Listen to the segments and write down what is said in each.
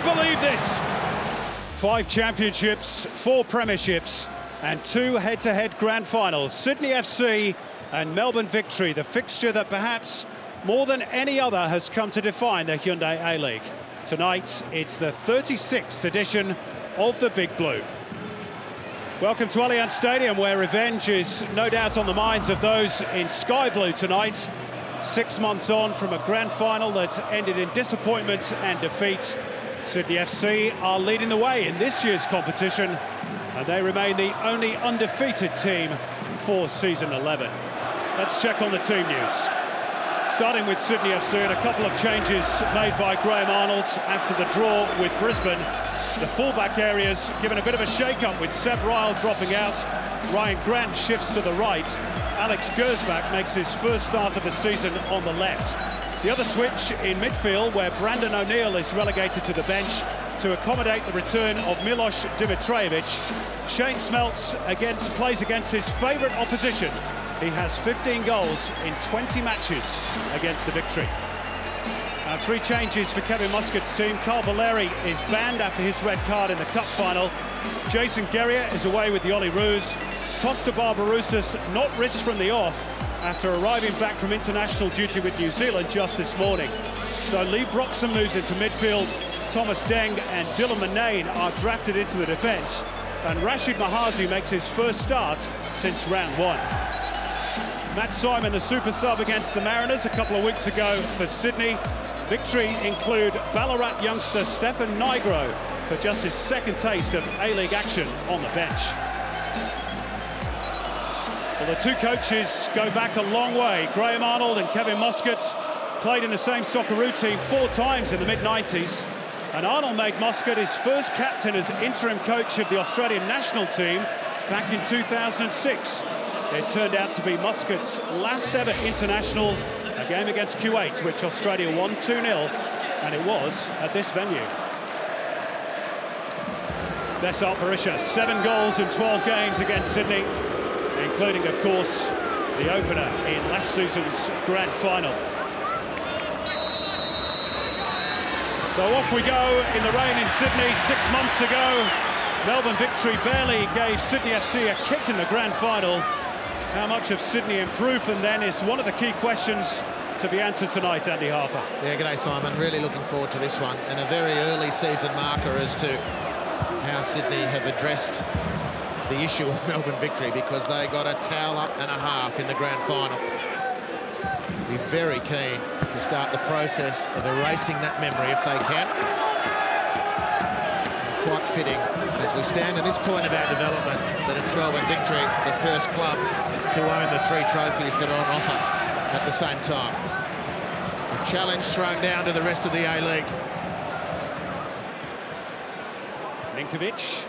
believe this? 5 championships, 4 premierships, and 2 head-to-head grand finals. Sydney FC and Melbourne Victory, the fixture that perhaps more than any other has come to define the Hyundai A-League. Tonight, it's the 36th edition of the Big Blue. Welcome to Allianz Stadium, where revenge is no doubt on the minds of those in sky blue tonight. 6 months on from a grand final that ended in disappointment and defeat, Sydney FC are leading the way in this year's competition, and they remain the only undefeated team for season 11. Let's check on the team news. Starting with Sydney FC, and a couple of changes made by Graham Arnold after the draw with Brisbane. The fullback areas given a bit of a shake-up with Seb Ryle dropping out. Ryan Grant shifts to the right. Alex Gersbach makes his first start of the season on the left. The other switch in midfield, where Brandon O'Neill is relegated to the bench to accommodate the return of Milos Dimitrijevic. Shane Smeltz plays against his favourite opposition. He has 15 goals in 20 matches against the Victory. 3 changes for Kevin Muscat's team. Carl Valeri is banned after his red card in the cup final. Jason Guerrier is away with the Olyroos. Costa Barbarouses not risked from the off after arriving back from international duty with New Zealand just this morning. So Lee Broxham moves into midfield. Thomas Deng and Dylan Murnane are drafted into the defence. And Rashid Mahazi makes his first start since round 1. Matt Simon, the super sub against the Mariners a couple of weeks ago for Sydney. Victory include Ballarat youngster Stefan Nigro for just his second taste of A-League action on the bench. Well, the 2 coaches go back a long way. Graham Arnold and Kevin Muscat played in the same Socceroo team 4 times in the mid-90s. And Arnold made Muscat his first captain as interim coach of the Australian national team back in 2006. It turned out to be Muscat's last ever international, a game against Kuwait, which Australia won 2-0, and it was at this venue. Besart Berisha, 7 goals in 12 games against Sydney, including, of course, the opener in last season's grand final. So off we go in the rain in Sydney. 6 months ago, Melbourne Victory barely gave Sydney FC a kick in the grand final. How much have Sydney improved from then is one of the key questions to be answered tonight, Andy Harper. Yeah, g'day Simon, really looking forward to this one, and a very early season marker as to how Sydney have addressed the issue of Melbourne Victory, because they got a towel up and a half in the grand final. Be very keen to start the process of erasing that memory if they can. Quite fitting as we stand at this point of our development that it's Melbourne Victory, the first club to own the 3 trophies that are on offer at the same time. A challenge thrown down to the rest of the A-League. Ninkovic.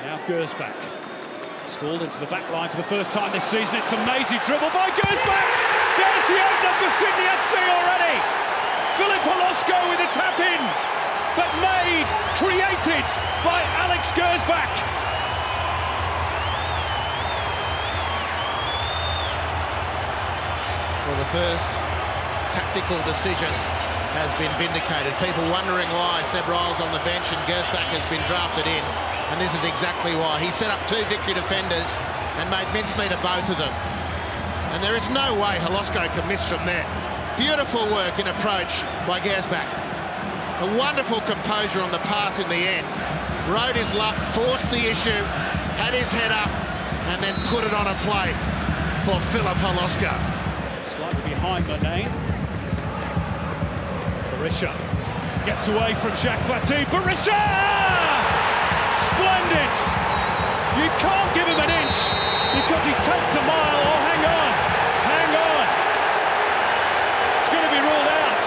Now Gersbach. Stalled into the back line for the first time this season. It's a mazy dribble by Gersbach. There's the opener for Sydney FC already. Philip Holosko with a tap in, but made, created by Alex Gersbach. Well, the first tactical decision has been vindicated. People wondering why Seb Ryle's on the bench and Gersbach has been drafted in, and this is exactly why. He set up 2 Victory defenders and made mincemeat of both of them. And there is no way Holosko can miss from there. Beautiful work in approach by Gersbach. A wonderful composure on the pass in the end. Rode his luck, forced the issue, had his head up, and then put it on a plate for Philip Holosko. Slightly behind Murnane. Berisha gets away from Jacques Fati. Berisha! Splendid! You can't give him an inch because he takes a mile. Oh, hang on. Hang on. It's going to be ruled out.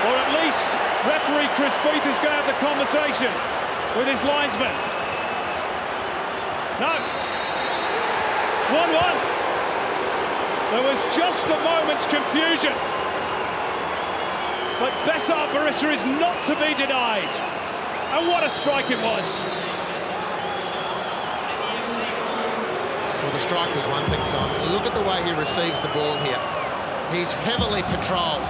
Or at least referee Chris Beath is going to have the conversation with his linesman. No. 1-1. There was just a moment's confusion. But Besart Berisha is not to be denied. And what a strike it was. Well, the strike was one thing, Simon. Look at the way he receives the ball here. He's heavily patrolled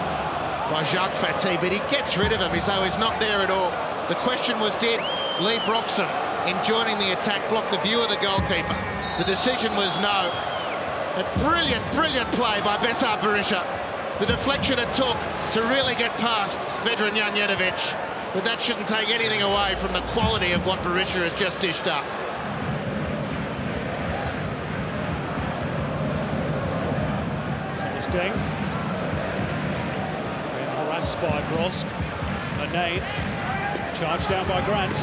by Jacques Fati, but he gets rid of him as though he's not there at all. The question was, did Lee Broxham, in joining the attack, block the view of the goalkeeper? The decision was no. A brilliant, brilliant play by Besar Berisha. The deflection it took to really get past Vedran Janjetovic, but that shouldn't take anything away from the quality of what Berisha has just dished up. Thomas Deng. Being harassed by Brosk. Nane. Charged down by Grant.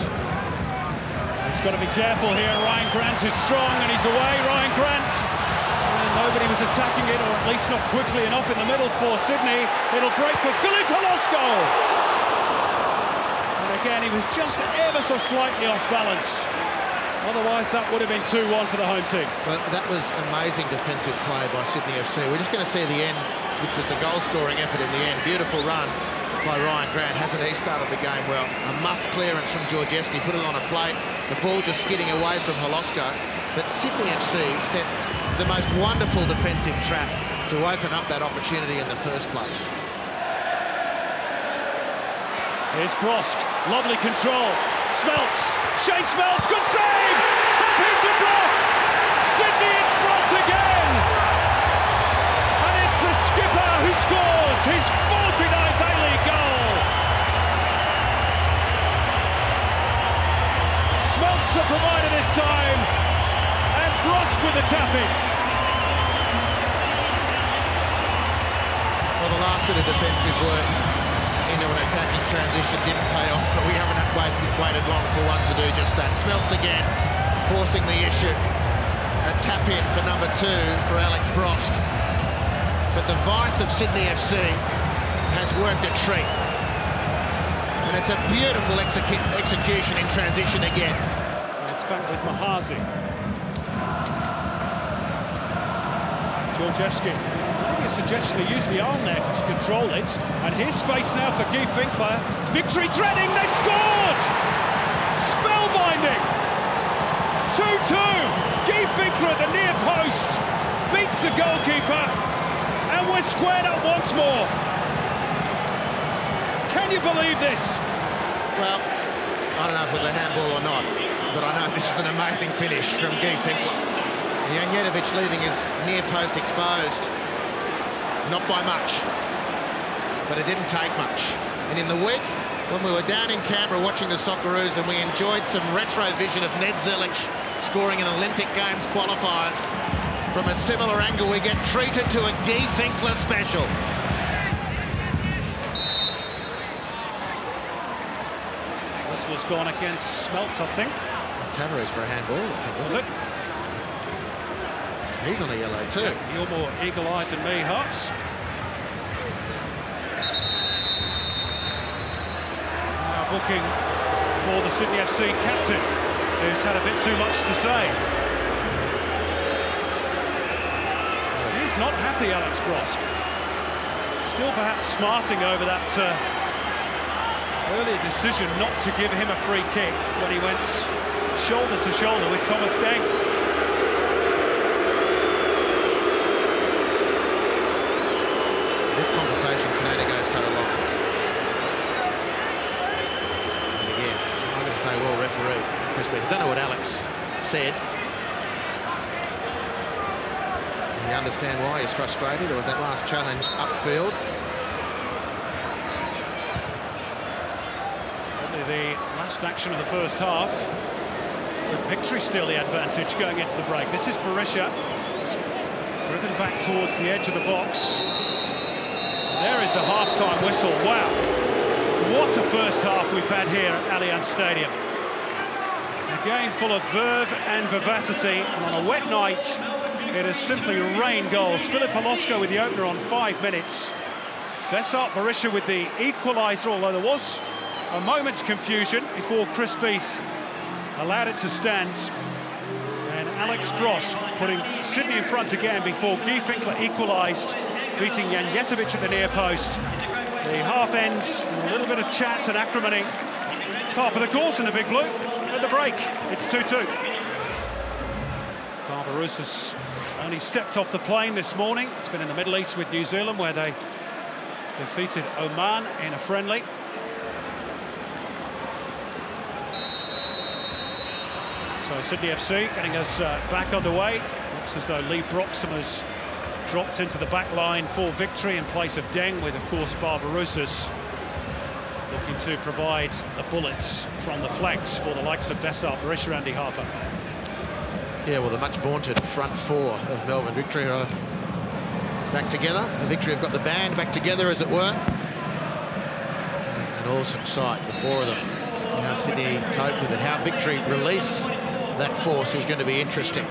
He's got to be careful here. Ryan Grant is strong and he's away. Ryan Grant. And nobody was attacking it, or at least not quickly enough in the middle for Sydney. It'll break for Philippe Holosco. And again, he was just ever so slightly off balance. Otherwise, that would have been 2-1 for the home team. Well, that was amazing defensive play by Sydney FC. We're just going to see the end, which was the goal-scoring effort in the end. Beautiful run by Ryan Grant. Hasn't he started the game well? A muffed clearance from Georgievski, put it on a plate. The ball just skidding away from Holosco. But Sydney FC set the most wonderful defensive trap to open up that opportunity in the first place. Here's Brosk, lovely control. Smelts, Shane Smelts, good save! Tap into Brosk! Sydney in front again! And it's the skipper who scores his 49th A-League goal! Smelts the provider this time, and Brosk with the tap-in. Well, the last bit of defensive work into an attacking transition didn't pay off, but we haven't waited long for one to do just that. Smelts again, forcing the issue. A tap-in for number 2 for Alex Brosk. But the vice of Sydney FC has worked a treat. And it's a beautiful execution in transition again. And it's back with Mahazi. Georgievski. Maybe a suggestion to use the arm there to control it. And here's space now for Guy Finkler. Victory threatening, they've scored! Spellbinding! 2-2. Guy Finkler at the near post beats the goalkeeper, and we're squared up once more. Can you believe this? Well, I don't know if it was a handball or not, but I know this is an amazing finish from Guy Finkler. Janjetovic leaving his near post exposed. Not by much, but it didn't take much. And in the week, when we were down in Canberra watching the Socceroos and we enjoyed some retro vision of Ned Zelic scoring in Olympic Games qualifiers, from a similar angle we get treated to a Guy Finkler special. This was gone against Smelts, I think. Tavares for a handball, I think, was it? He's on a yellow too. Yeah, you're more eagle-eyed than me, Harps. Now booking for the Sydney FC captain, who's had a bit too much to say. He's not happy, Alex Brosk. Still perhaps smarting over that earlier decision not to give him a free kick when he went shoulder to shoulder with Thomas Deng. This conversation can only go so long. And again, I'm going to say, well, referee, Chris Beck. I don't know what Alex said. You understand why he's frustrated. There was that last challenge upfield. Probably the last action of the first half. With Victory still the advantage going into the break. This is Berisha. Driven back towards the edge of the box. There is the half-time whistle. Wow, what a first half we've had here at Allianz Stadium. A game full of verve and vivacity, and on a wet night, it has simply rained goals. Philippe Holosco with the opener on 5 minutes. Besart Berisha with the equaliser, although there was a moment's confusion before Chris Beath allowed it to stand. And Alex Brosk putting Sydney in front again before Guy Finkler equalised, beating Janjetovic at the near post. The half ends, a little bit of chat and acrimony. Par for the course in the Big Blue. At the break, it's 2-2. Barbarouses only stepped off the plane this morning. It's been in the Middle East with New Zealand, where they defeated Oman in a friendly. So Sydney FC getting us back underway. Looks as though Lee Broxham has dropped into the back line for Victory in place of Deng, with, of course, Barbarouses looking to provide the bullets from the flanks for the likes of Dessart, Berisha, Andy Harper. Yeah, well, the much vaunted front four of Melbourne Victory are back together. The Victory have got the band back together, as it were. An awesome sight, the four of them. How Sydney cope with it, how Victory release that force is going to be interesting.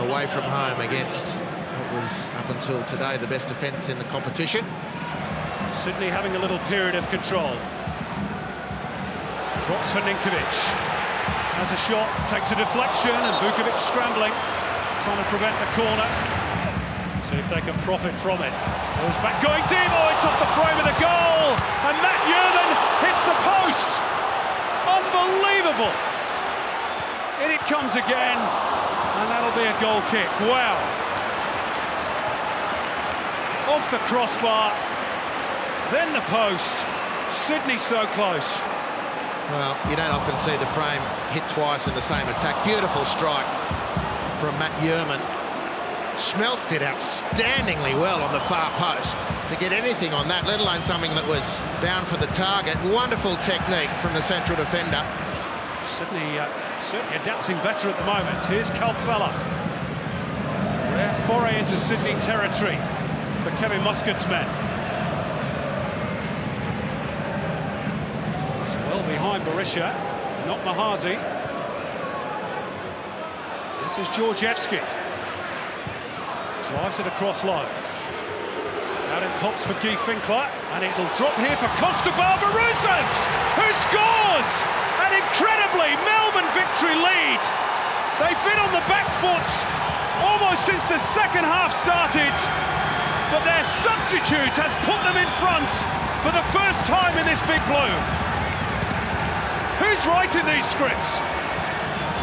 Away from home against what was, up until today, the best defence in the competition. Sydney having a little period of control. Drops for Ninkovic. Has a shot, takes a deflection, and Vukovic scrambling, trying to prevent the corner. See if they can profit from it. Goes back, going deep. Oh, it's off the frame of the goal, and Matt Yerman hits the post. Unbelievable. In it comes again, and that'll be a goal kick. Wow. Off the crossbar, then the post. Sydney so close. Well, you don't often see the frame hit twice in the same attack. Beautiful strike from Matt Yerman. Smelt did outstandingly well on the far post to get anything on that, let alone something that was down for the target. Wonderful technique from the central defender. Sydney certainly adapting better at the moment. Here's Calfella. Rare foray into Sydney territory for Kevin Muscat's men. It's well behind Berisha, not Mahazi. This is Georgievski. Drives it across low. Out it pops for Guy Finkler, and it'll drop here for Costa Barbarouses, who scores! And incredibly, Melbourne Victory lead. They've been on the back foot almost since the second half started, but their substitute has put them in front for the first time in this big blue. Who's writing these scripts?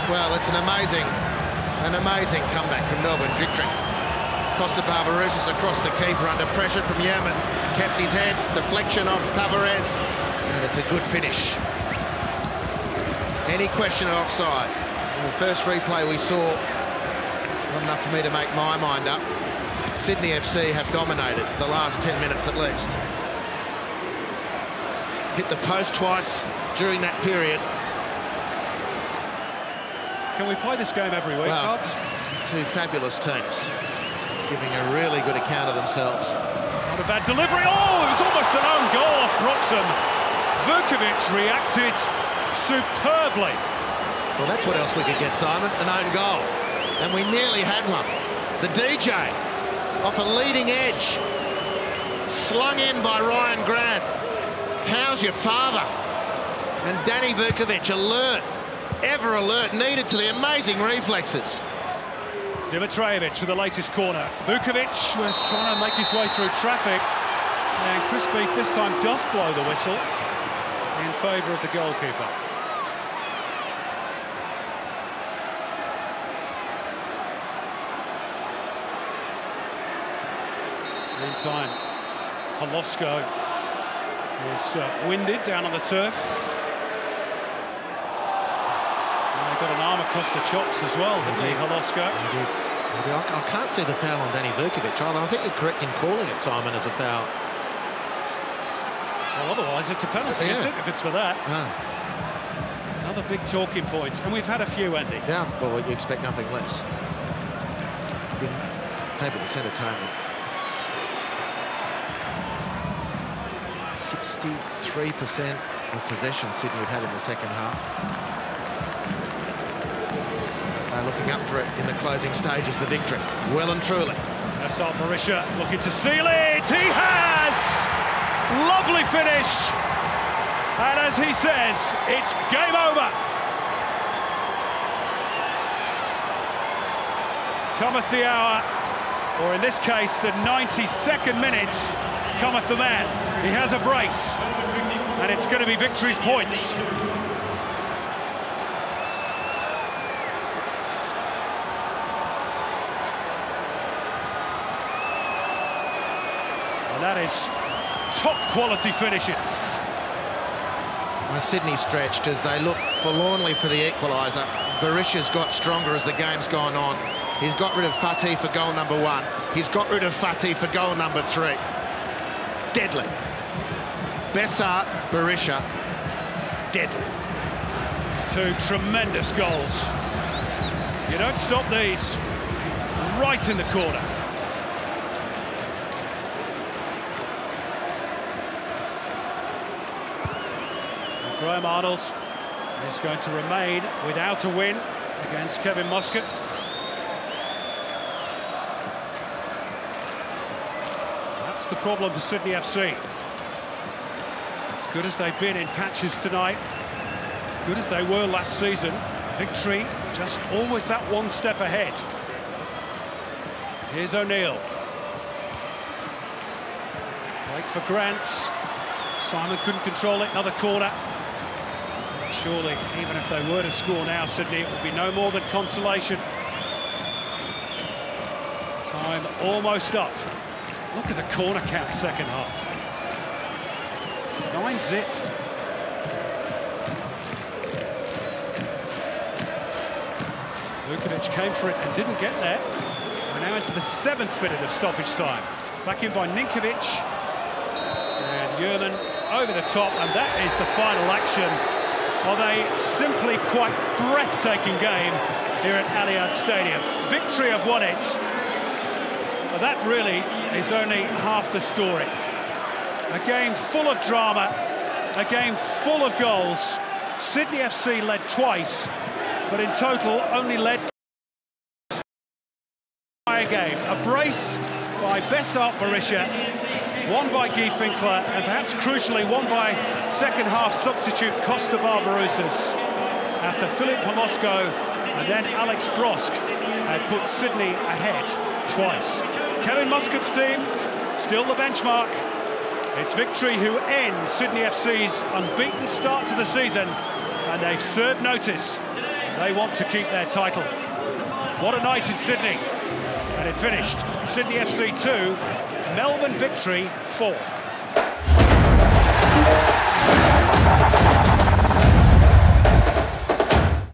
Well, it's an amazing comeback from Melbourne Victory. Costa Barbarouses across the keeper under pressure from Yerman. Kept his head, deflection off Tavares, and it's a good finish. Any question of offside? In the first replay we saw, not enough for me to make my mind up. Sydney FC have dominated the last 10 minutes at least. Hit the post twice during that period. Can we play this game every week, well, Cubs? Two fabulous teams, giving a really good account of themselves. Not a bad delivery. Oh, it was almost an own goal off Broxham. Vukovic reacted superbly. Well, that's what else we could get, Simon, an own goal. And we nearly had one. The DJ, off a leading edge, slung in by Ryan Grant. How's your father? And Danny Vukovic, alert, ever alert, needed to the amazing reflexes. Dimitrijevic with the latest corner. Vukovic was trying to make his way through traffic, and Chris Beath this time does blow the whistle in favour of the goalkeeper. Meantime, Holosko is winded down on the turf. And they got an arm across the chops as well, didn't he, Holosko? He did. I can't see the foul on Danny Vukovic either. I think you're correct in calling it, Simon, as a foul. Well, otherwise it's a penalty, isn't it, if it's for that? Another big talking point, and we've had a few, Andy. Yeah, well, you expect nothing less. Didn't favour the entertainment. 63% of possession Sydney have had in the second half. They're looking up for it in the closing stages, the Victory. Well and truly. Dessart Berisha looking to seal it. He has! Lovely finish. And as he says, it's game over. Cometh the hour, or in this case, the 92nd minute, cometh the man. He has a brace, and it's going to be Victory's points. And that is top quality finishing. Sydney stretched as they look forlornly for the equaliser. Berisha's got stronger as the game's gone on. He's got rid of Fatih for goal number 1. He's got rid of Fatih for goal number 3. Deadly. Bessart, Berisha, deadly. 2 tremendous goals. You don't stop these. Right in the corner. Graham Arnold is going to remain without a win against Kevin Muscat. That's the problem for Sydney FC. As good as they've been in patches tonight, as good as they were last season, Victory just always that one step ahead. Here's O'Neill. Wait for Grants. Simon couldn't control it, another corner. Surely, even if they were to score now, Sydney, it would be no more than consolation. Time almost up. Look at the corner count, second half. 9-zip. Vukovic came for it and didn't get there. We're now into the 7th minute of stoppage time. Back in by Ninkovic. And Yerman over the top, and that is the final action of a simply quite breathtaking game here at Allianz Stadium. Victory have won it, but that really is only half the story. A game full of drama, a game full of goals. Sydney FC led twice, but in total only led by a game. A brace by Bessart Berisha, one by Guy Finkler, and perhaps crucially one by second-half substitute Costa Barbarousas, after Philip Polosco and then Alex Brosk had put Sydney ahead twice. Kevin Muscat's team, still the benchmark. It's Victory who end Sydney FC's unbeaten start to the season, and they've served notice. They want to keep their title. What a night in Sydney. And it finished Sydney FC 2, Melbourne Victory 4.